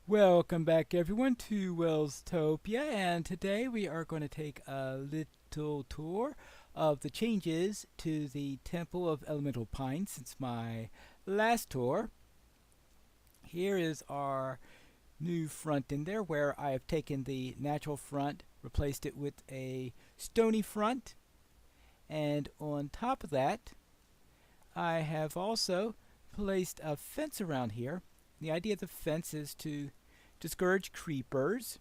Welcome back everyone to Welstopia, and today we are going to take a little tour of the changes to the Temple of Elemental Pine since my last tour. Here is our new front in there where I have taken the natural front, replaced it with a stony front, and on top of that I have also placed a fence around here. The idea of the fence is to discourage creepers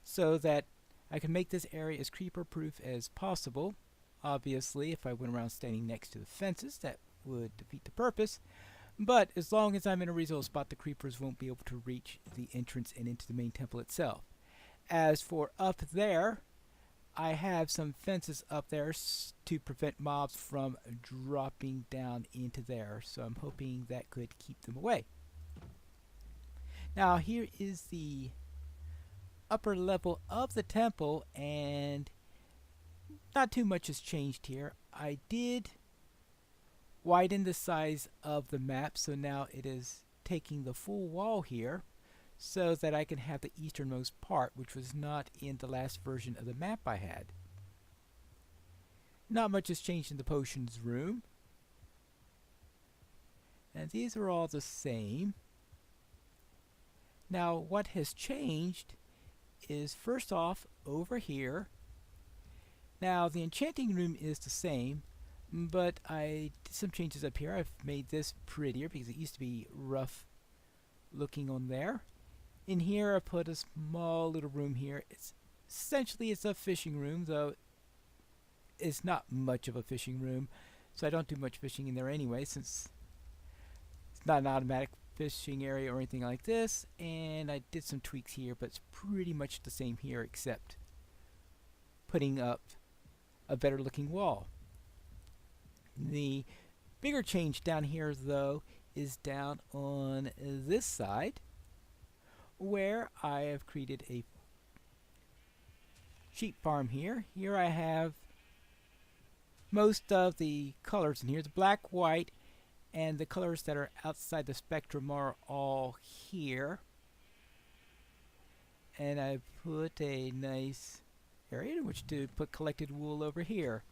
so that I can make this area as creeper proof as possible. Obviously, if I went around standing next to the fences, that would defeat the purpose. But as long as I'm in a reasonable spot, the creepers won't be able to reach the entrance and into the main temple itself. As for up there, I have some fences up there to prevent mobs from dropping down into there, so I'm hoping that could keep them away. Now here is the upper level of the temple, and not too much has changed here. I did widen the size of the map, so now it is taking the full wall here so that I can have the easternmost part, which was not in the last version of the map I had. Not much has changed in the potions room, and these are all the same. Now what has changed is, first off, over here. Now the enchanting room is the same, but I did some changes up here. I've made this prettier because it used to be rough looking on there. In here I put a small little room here. It's a fishing room, though it's not much of a fishing room, so I don't do much fishing in there anyway, since it's not an automatic fishing area or anything like this. And I did some tweaks here, but it's pretty much the same here, except putting up a better looking wall. The bigger change down here, though, is down on this side, where I have created a sheep farm here. Here I have most of the colors in here. The black, white, and the colors that are outside the spectrum are all here. And I put a nice area in which to put collected wool over here.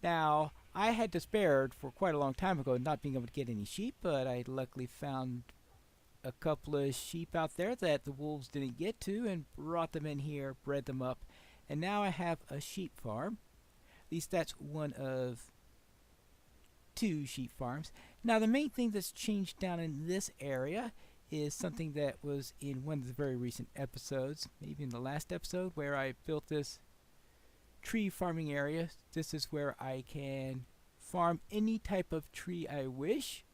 Now, I had despaired for quite a long time ago not being able to get any sheep, but I luckily found a couple of sheep out there that the wolves didn't get to and brought them in here, bred them up, and now I have a sheep farm. At least that's one of two sheep farms. Now the main thing that's changed down in this area is something that was in one of the very recent episodes, maybe in the last episode, where I built this tree farming area. This is where I can farm any type of tree I wish,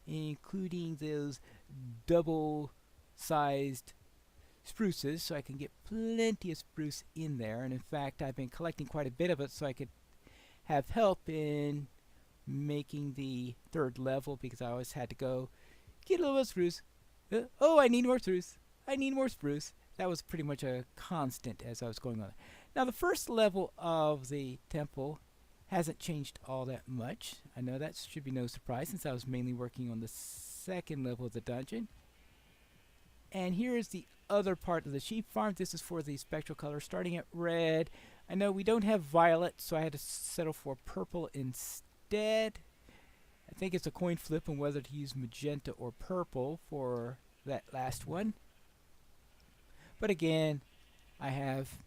including those double sized spruces, so I can get plenty of spruce in there. And in fact, I've been collecting quite a bit of it so I could have help in making the third level, because I always had to go get a little bit of spruce. Oh, I need more spruce. I need more spruce. That was pretty much a constant as I was going on. Now the first level of the temple hasn't changed all that much. I know that should be no surprise since I was mainly working on the second level of the dungeon. And here is the other part of the sheep farm. This is for the spectral color, starting at red. I know we don't have violet, so I had to settle for purple instead. I think it's a coin flip on whether to use magenta or purple for that last one. But again, I have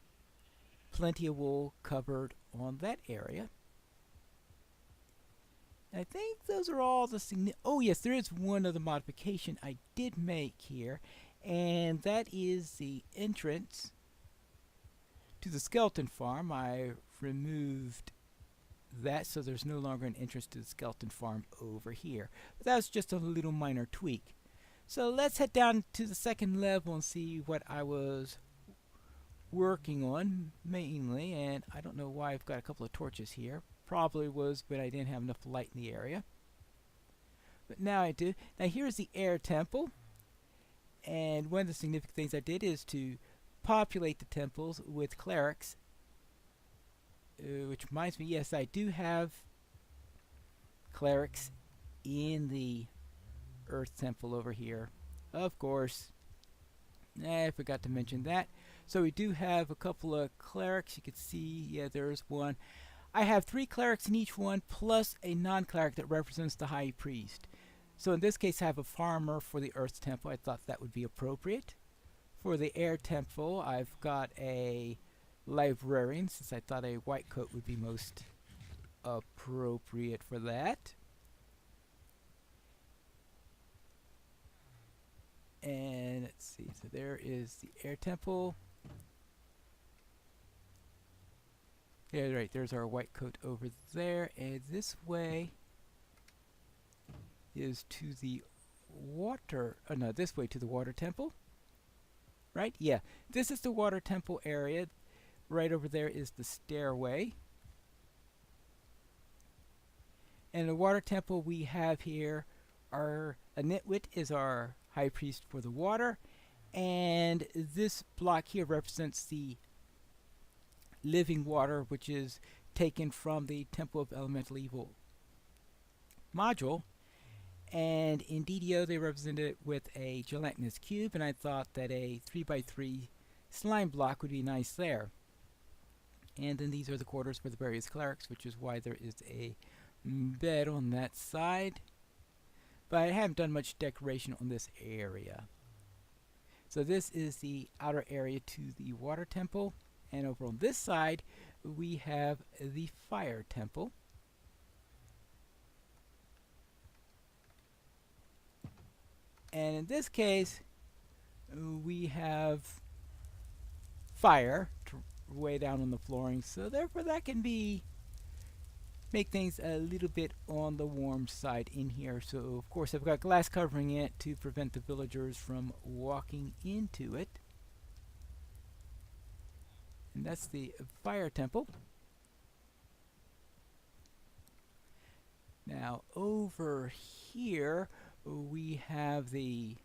plenty of wool covered on that area. I think those are all the oh yes, there is one other modification I did make here, and that is the entrance to the skeleton farm. I removed that so there's no longer an entrance to the skeleton farm over here. But that was just a little minor tweak. So let's head down to the second level and see what I was working on mainly. And I don't know why I've got a couple of torches here. Probably was when I didn't have enough light in the area. But now I do. Now here's the air temple. And one of the significant things I did is to populate the temples with clerics. Which reminds me, yes, I do have clerics in the Earth Temple over here. Of course, I forgot to mention that. So we do have a couple of clerics. You can see, yeah, there's one. I have 3 clerics in each one, plus a non-cleric that represents the high priest. So in this case, I have a farmer for the earth temple. I thought that would be appropriate. For the air temple, I've got a librarian, since I thought a white coat would be most appropriate for that. And let's see, so there is the air temple. Yeah, right, there's our white coat over there. And this way is to the water, oh no, this way to the water temple. Right? Yeah, this is the water temple area. Right over there is the stairway. And the water temple we have here, our Nitwit is our high priest for the water, and this block here represents the living water, which is taken from the Temple of Elemental Evil module. And in DDO they represented it with a gelatinous cube, and I thought that a 3x3 slime block would be nice there. And then these are the quarters for the various clerics, which is why there is a bed on that side. But I haven't done much decoration on this area. So this is the outer area to the water temple, and over on this side we have the fire temple. And in this case we have fire way down on the flooring, so therefore that can be make things a little bit on the warm side in here. So of course I've got glass covering it to prevent the villagers from walking into it. And that's the fire temple. Now over here we have the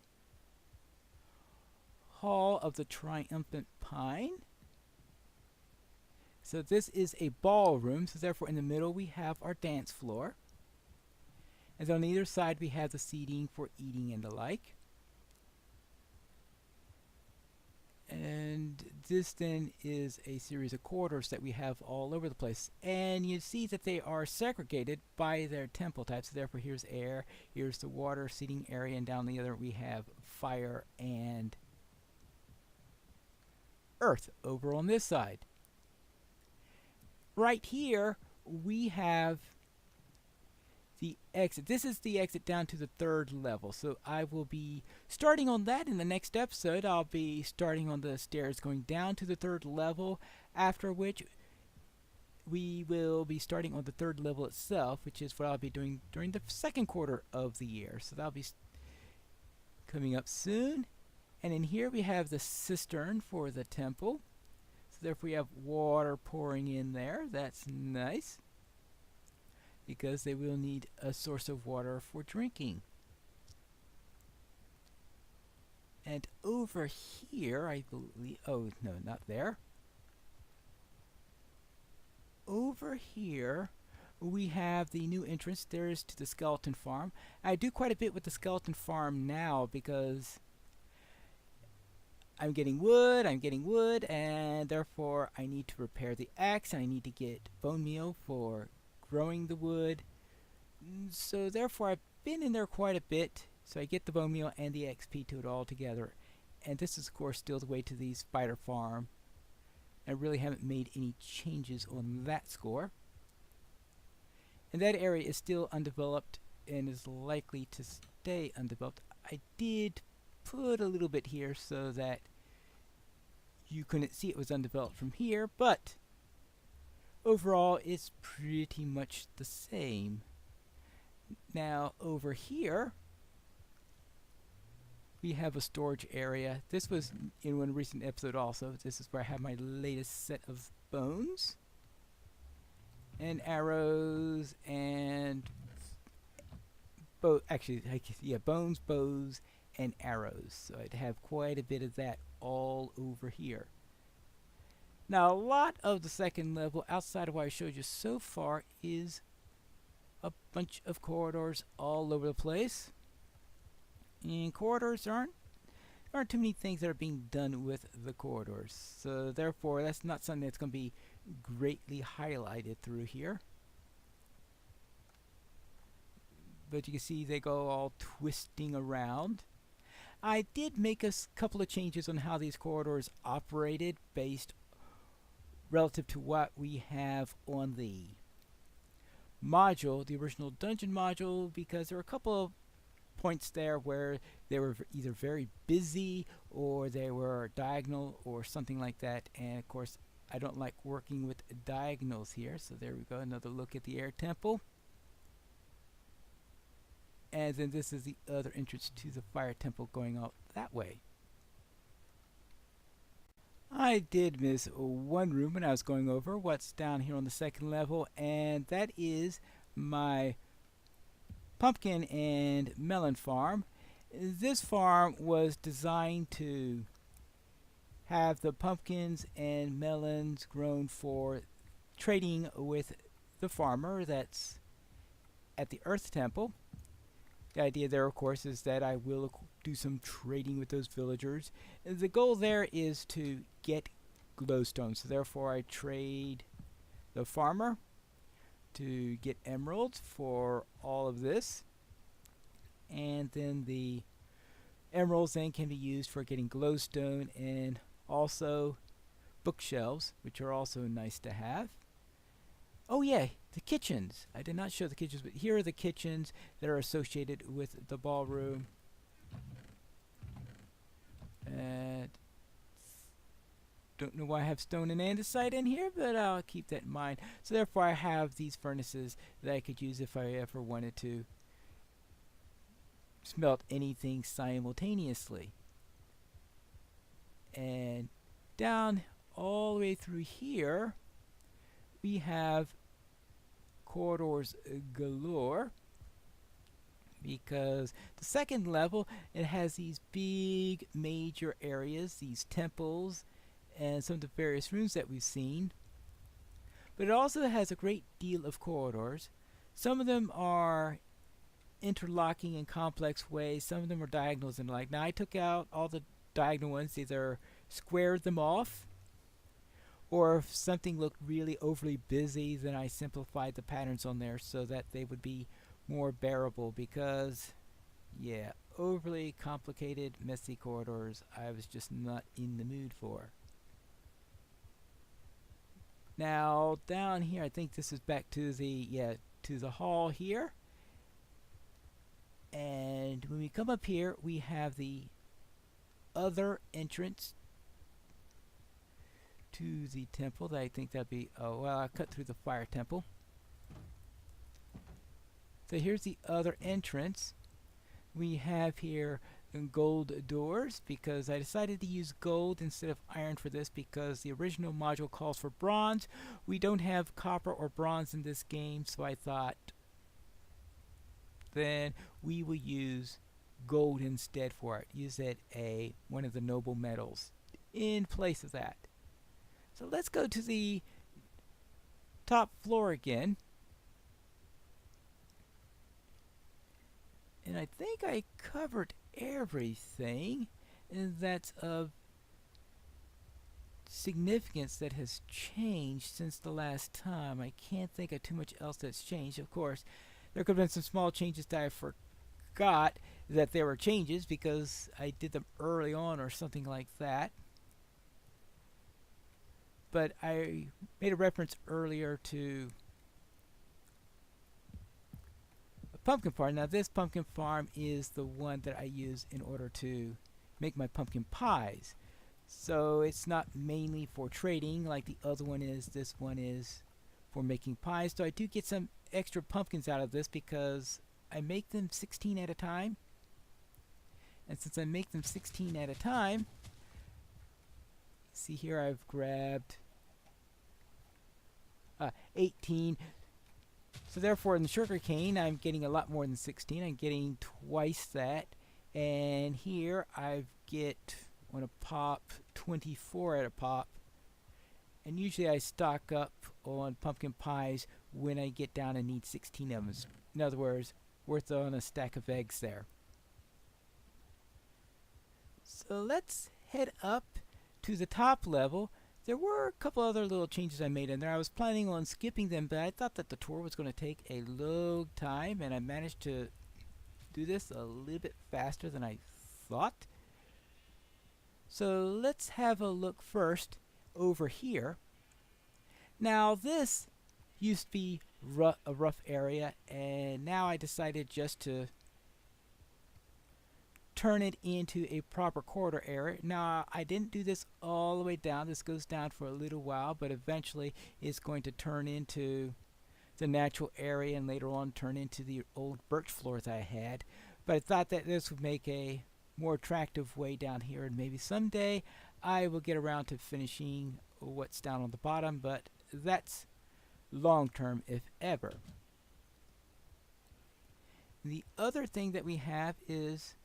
Hall of the Triumphant Pine. So this is a ballroom, so therefore in the middle we have our dance floor. And on either side we have the seating for eating and the like. And this then is a series of quarters that we have all over the place. And you see that they are segregated by their temple types. So therefore here's air, here's the water seating area, and down the other we have fire and earth over on this side. Right here we have the exit. This is the exit down to the 3rd level. So I will be starting on that in the next episode. I'll be starting on the stairs going down to the 3rd level, after which we will be starting on the 3rd level itself, which is what I'll be doing during the 2nd quarter of the year. So that'll be coming up soon. And in here we have the cistern for the temple. So therefore we have water pouring in there. That's nice, because they will need a source of water for drinking. And over here, I believe, oh no, not there. Over here we have the new entrance. There is to the skeleton farm. I do quite a bit with the skeleton farm now because I'm getting wood, and therefore I need to repair the axe, and I need to get bone meal for growing the wood. So therefore I've been in there quite a bit, so I get the bone meal and the XP to it all together. And this is of course still the way to the spider farm. I really haven't made any changes on that score. And that area is still undeveloped and is likely to stay undeveloped. I did put a little bit here so that you couldn't see it was undeveloped from here, but overall it's pretty much the same. Now over here we have a storage area. This was in one recent episode also. This is where I have my latest set of bones and arrows and bones, bows, and arrows. So I'd have quite a bit of that all over here. Now a lot of the 2nd level outside of what I showed you so far is a bunch of corridors all over the place. And corridors aren't there aren't too many things that are being done with the corridors. So therefore, that's not something that's going to be greatly highlighted through here. But you can see they go all twisting around. I did make a couple of changes on how these corridors operated based relative to what we have on the module, the original dungeon module, because there were a couple of points there where they were either very busy or they were diagonal or something like that. And of course, I don't like working with diagonals here. So there we go, another look at the air temple. And then this is the other entrance to the fire temple going out that way. I did miss one room when I was going over what's down here on the second level, and that is my pumpkin and melon farm. This farm was designed to have the pumpkins and melons grown for trading with the farmer that's at the Earth Temple. The idea there, of course, is that I will do some trading with those villagers. The goal there is to get glowstone, so therefore I trade the farmer to get emeralds for all of this, and then the emeralds then can be used for getting glowstone and also bookshelves, which are also nice to have. Oh yeah, the kitchens. I did not show the kitchens, but here are the kitchens that are associated with the ballroom. And don't know why I have stone and andesite in here, but I'll keep that in mind. So therefore I have these furnaces that I could use if I ever wanted to smelt anything simultaneously. And down all the way through here we have corridors galore, because the second level, it has these big major areas, these temples and some of the various rooms that we've seen, but it also has a great deal of corridors. Some of them are interlocking in complex ways, some of them are diagonals and like. Now I took out all the diagonal ones, either squared them off, or if something looked really overly busy, then I simplified the patterns on there so that they would be more bearable, because yeah, overly complicated messy corridors I was just not in the mood for. Now down here, I think this is back to the hall here, and when we come up here we have the other entrance to the temple. That I think that'd be, oh well, I cut through the fire temple. So here's the other entrance. We have here gold doors, because I decided to use gold instead of iron for this, because the original module calls for bronze. We don't have copper or bronze in this game, so I thought then we will use gold instead for it. Use it one of the noble metals in place of that. So let's go to the top floor again. And I think I covered everything that's of significance that has changed since the last time. I can't think of too much else that's changed. Of course, there could have been some small changes that I forgot that there were changes because I did them early on or something like that. But I made a reference earlier to a pumpkin farm. Now this pumpkin farm is the one that I use in order to make my pumpkin pies. So it's not mainly for trading like the other one is. This one is for making pies. So I do get some extra pumpkins out of this because I make them 16 at a time. And since I make them 16 at a time, see here I've grabbed 18. So therefore in the sugar cane I'm getting a lot more than 16. I'm getting twice that. And here I get on a pop 24 at a pop. And usually I stock up on pumpkin pies when I get down and need 16 of them. In other words, worth on a stack of eggs there. So So let's head up to the top level. There were a couple other little changes I made in there. I was planning on skipping them, but I thought that the tour was going to take a long time, and I managed to do this a little bit faster than I thought. So let's have a look first over here. Now this used to be a rough area, and now I decided just to turn it into a proper corridor area. Now I didn't do this all the way down. This goes down for a little while, but eventually it's going to turn into the natural area and later on turn into the old birch floors I had. But I thought that this would make a more attractive way down here, and maybe someday I will get around to finishing what's down on the bottom, but that's long term if ever. The other thing that we have is,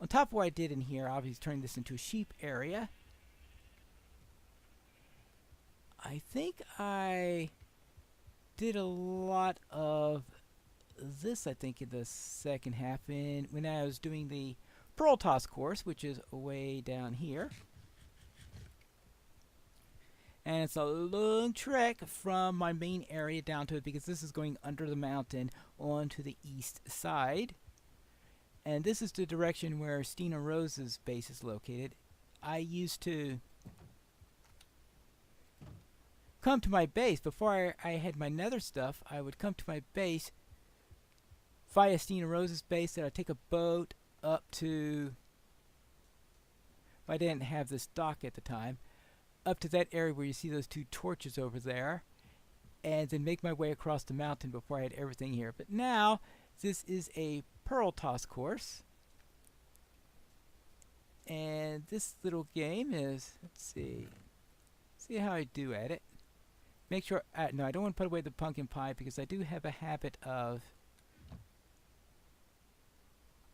on top of what I did in here, obviously turning this into a sheep area, I think I did a lot of this, I think, in the second half when I was doing the pearl toss course, which is way down here. And it's a long trek from my main area down to it, because this is going under the mountain onto the east side. And this is the direction where Stina Rose's base is located. I used to come to my base before I had my nether stuff. I would come to my base via Stina Rose's base, then I'd take a boat up to, if I didn't have this dock at the time, up to that area where you see those two torches over there, and then make my way across the mountain before I had everything here. But now this is a pearl toss course, and this little game is, let's see how I do at it. Make sure, no, I don't want to put away the pumpkin pie, because I do have a habit of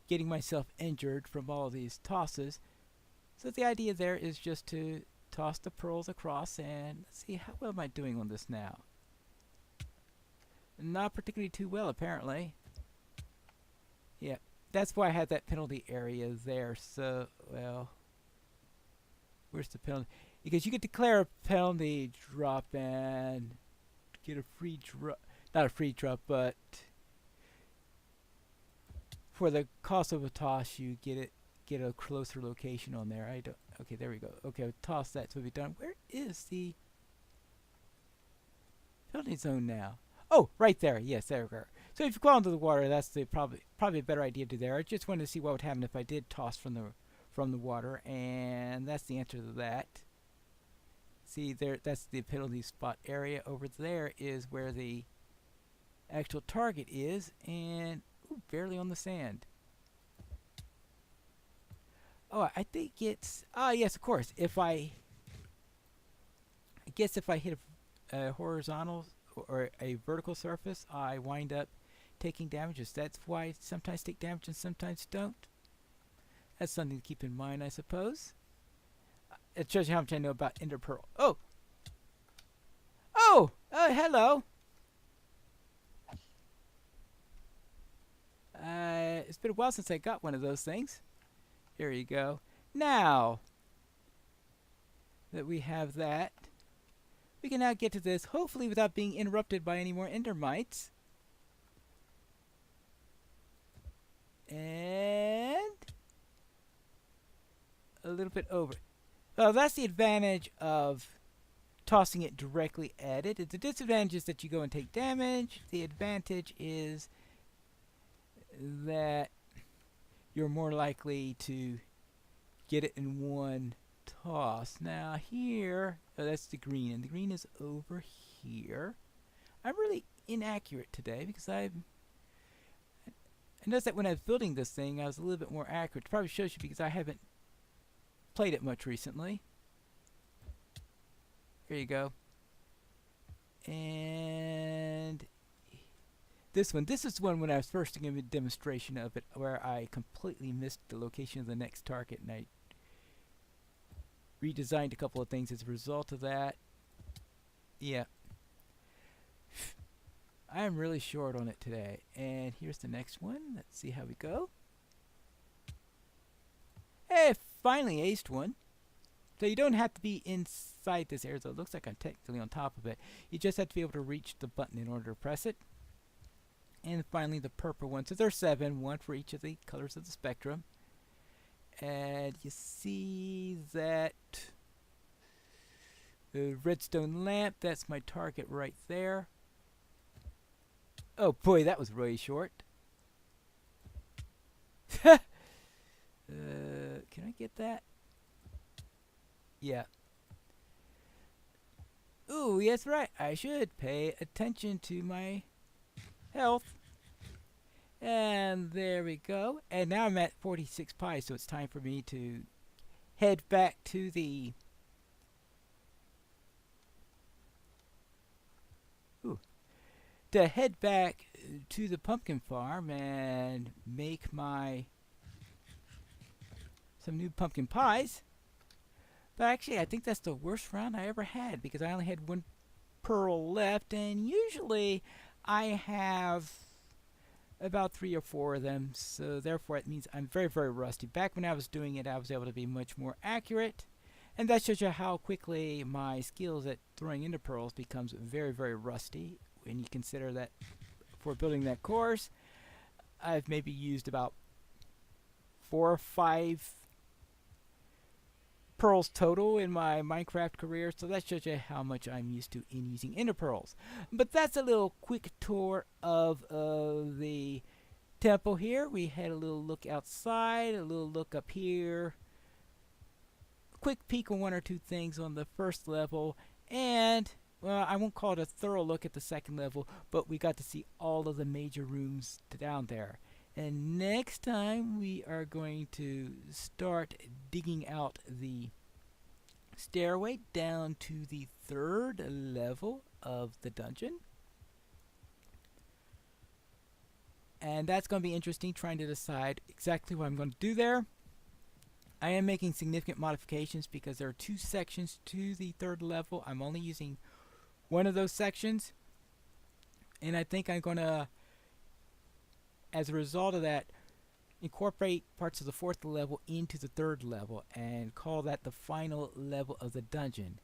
getting myself injured from all these tosses. So the idea there is just to toss the pearls across, and let's see, how well am I doing on this now? Not particularly too well, apparently. Yeah, that's why I had that penalty area there. So, well, where's the penalty? Because you could declare a penalty drop and get a free drop. Not a free drop, but for the cost of a toss, you get a closer location on there. Okay, there we go. Okay, I'll toss that, so we'll be done. Where is the penalty zone now? Oh, right there. Yes, there we go. So if you go into the water, that's the probably a better idea to do there. I just wanted to see what would happen if I did toss from the water, and that's the answer to that. See there, that's the penalty spot area. Over there is where the actual target is, and ooh, barely on the sand. Oh, I think it's yes, of course. I guess if I hit a horizontal or a vertical surface, I wind up taking damages. That's why I sometimes take damage and sometimes don't. That's something to keep in mind, I suppose. It shows you how much I know about Ender Pearl. Oh! Oh! Hello! It's been a while since I got one of those things. Here you go. Now that we have that, we can now get to this, hopefully without being interrupted by any more endermites. And a little bit over. Well, that's the advantage of tossing it directly at it. The disadvantage is that you go and take damage. The advantage is that you're more likely to get it in one toss. Now here, that's the green, and the green is over here. I'm really inaccurate today because I noticed that when I was building this thing, I was a little bit more accurate. It probably shows you because I haven't played it much recently. Here you go. And this is one when I was first giving a demonstration of it, where I completely missed the location of the next target, and I redesigned a couple of things as a result of that. Yeah. I'm really short on it today. And here's the next one. Let's see how we go. Hey, finally aced one. So you don't have to be inside this area, so it looks like I'm technically on top of it. You just have to be able to reach the button in order to press it. And finally the purple one. So there's 7, one for each of the colors of the spectrum. And you see that the redstone lamp, that's my target right there. Oh boy, that was really short. Can I get that? Yeah. Ooh, yes, right. I should pay attention to my health. And there we go. And now I'm at 46 pi, so it's time for me to head back to the... to head back to the pumpkin farm and make some new pumpkin pies. But actually, I think that's the worst round I ever had because I only had 1 pearl left, and usually I have about 3 or 4 of them, so therefore it means I'm very, very rusty. Back when I was doing it, I was able to be much more accurate, and that shows you how quickly my skills at throwing into pearls becomes very, very rusty. When you consider that for building that course, I've maybe used about 4 or 5 pearls total in my Minecraft career, so that shows you how much I'm used to in using ender pearls. But that's a little quick tour of the temple here. We had a little look outside, a little look up here, a quick peek on 1 or 2 things on the first level, and well, I won't call it a thorough look at the second level, but we got to see all of the major rooms down there. And next time we are going to start digging out the stairway down to the 3rd level of the dungeon. And that's going to be interesting, trying to decide exactly what I'm going to do there. I am making significant modifications because there are 2 sections to the 3rd level. I'm only using 1 of those sections, and I think I'm going to, as a result of that, incorporate parts of the 4th level into the 3rd level and call that the final level of the dungeon.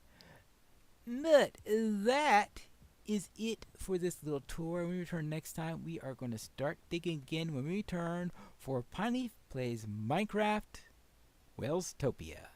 But that is it for this little tour. When we return next time, we are going to start digging again when we return for Pineleaf Plays Minecraft Welstopia.